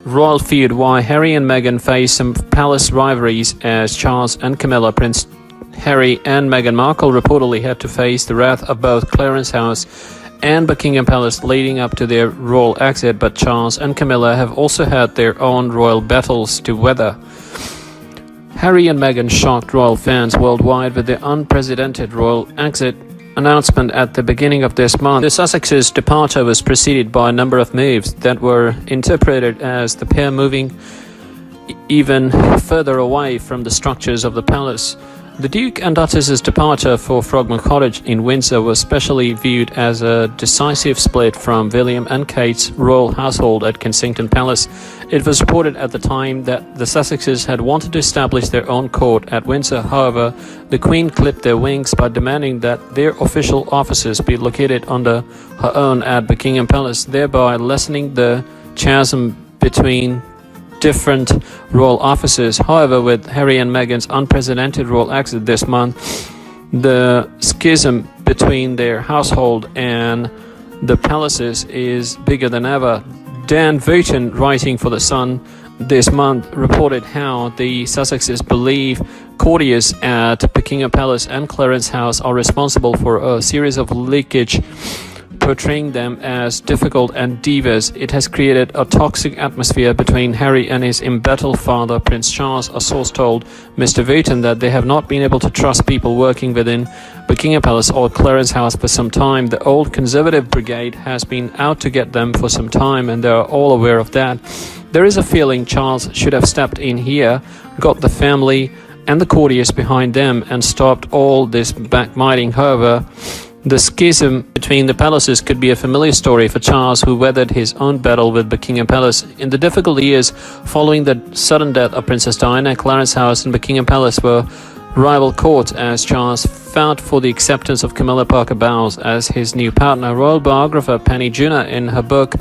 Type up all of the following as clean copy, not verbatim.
royal feud, while Harry and Meghan face some palace rivalries as Charles and Camilla. Prince Harry and Meghan Markle reportedly had to face the wrath of both Clarence House and Buckingham Palace leading up to their royal exit, but Charles and Camilla have also had their own royal battles to weather. Harry and Meghan shocked royal fans worldwide with their unprecedented royal exit announcement at the beginning of this month. The Sussexes' departure was preceded by a number of moves that were interpreted as the pair moving even further away from the structures of the palace. The Duke and Duchess's departure for Frogmore Cottage in Windsor was specially viewed as a decisive split from William and Kate's royal household at Kensington Palace. It was reported at the time that the Sussexes had wanted to establish their own court at Windsor. However, the Queen clipped their wings by demanding that their official offices be located under her own at Buckingham Palace, thereby lessening the chasm between different royal offices. However, with Harry and Meghan's unprecedented royal exit this month, the schism between their household and the palaces is bigger than ever. Dan Wooten, writing for The Sun this month, reported how the Sussexes believe courtiers at Buckingham Palace and Clarence House are responsible for a series of leakage, portraying them as difficult and divas. It has created a toxic atmosphere between Harry and his embattled father, Prince Charles. A source told Mr. Wooten that they have not been able to trust people working within Buckingham Palace or Clarence House for some time. The old Conservative brigade has been out to get them for some time, and they are all aware of that. There is a feeling Charles should have stepped in here, got the family and the courtiers behind them, and stopped all this backbiting. However, the schism between the palaces could be a familiar story for Charles, who weathered his own battle with Buckingham Palace. In the difficult years following the sudden death of Princess Diana, Clarence House and Buckingham Palace were rival courts as Charles fought for the acceptance of Camilla Parker Bowles as his new partner. Royal biographer Penny Junor, in her book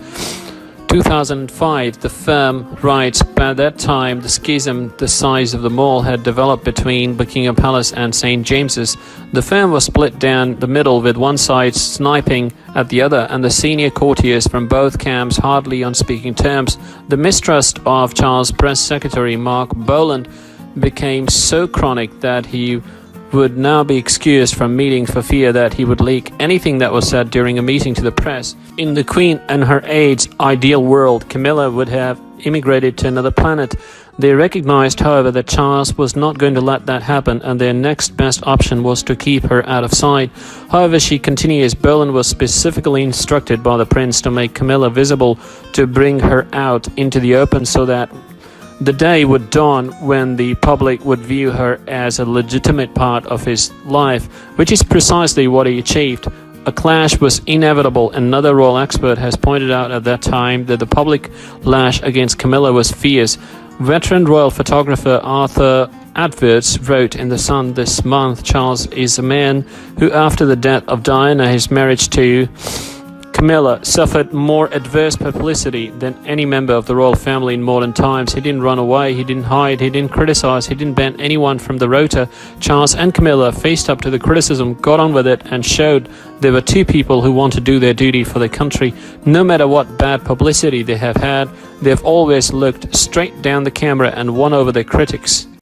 2005, The Firm, writes, by that time the schism the size of the mall had developed between Buckingham Palace and St. James's. The firm was split down the middle, with one side sniping at the other, and the senior courtiers from both camps hardly on speaking terms. The mistrust of Charles' press secretary Mark Boland became so chronic that he would now be excused from meetings for fear that he would leak anything that was said during a meeting to the press. In the Queen and her aide's ideal world, Camilla would have immigrated to another planet. They recognized, however, that Charles was not going to let that happen, and their next best option was to keep her out of sight. However, she continues, Boland was specifically instructed by the prince to make Camilla visible, to bring her out into the open so that the day would dawn when the public would view her as a legitimate part of his life, which is precisely what he achieved. A clash was inevitable. Another royal expert has pointed out at that time that the public lash against Camilla was fierce. Veteran royal photographer Arthur Edwards wrote in The Sun this month, Charles is a man who, after the death of Diana, his marriage to Camilla suffered more adverse publicity than any member of the royal family in modern times. He didn't run away, he didn't hide, he didn't criticize, he didn't ban anyone from the rota. Charles and Camilla faced up to the criticism, got on with it, and showed there were two people who want to do their duty for the country. No matter what bad publicity they have had, they've always looked straight down the camera and won over their critics.